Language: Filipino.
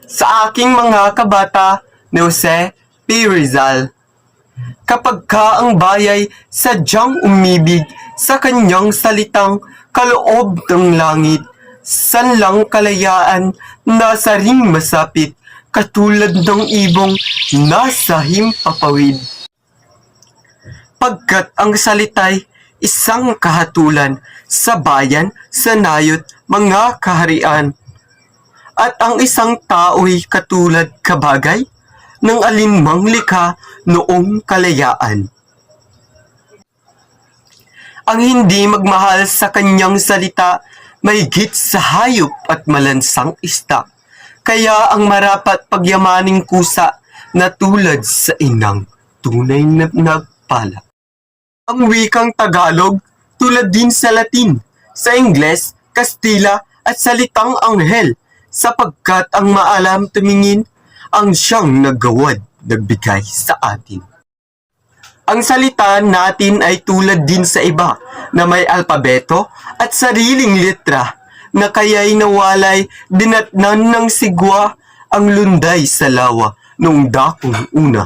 sa aking mga kabata ni Jose P. Rizal. Kapag ka ang bayay sadyang umibig sa kanyang salitang kaloob ng langit, sanlang kalayaan nasa ring masapit, katulad ng ibong nasa himpapawid. Pagkat ang salita'y isang kahatulan sa bayan, sa nayot, mga kaharian. At ang isang tao'y katulad kabagay ng alinmang likha noong kalayaan. Ang hindi magmahal sa kanyang salita, mahigit sa hayop at malansang isda. Kaya ang marapat pagyamaning kusa na tulad sa inang tunay na nagpala. Ang wikang Tagalog tulad din sa Latin, sa Ingles, Kastila at salitang Anghel, sapagkat ang maalam tumingin ang siyang naggawad, nagbigay sa atin. Ang salita natin ay tulad din sa iba na may alpabeto at sariling letra na kaya'y nawalay dinatnan ng sigwa ang lunday sa lawa noong dakong una.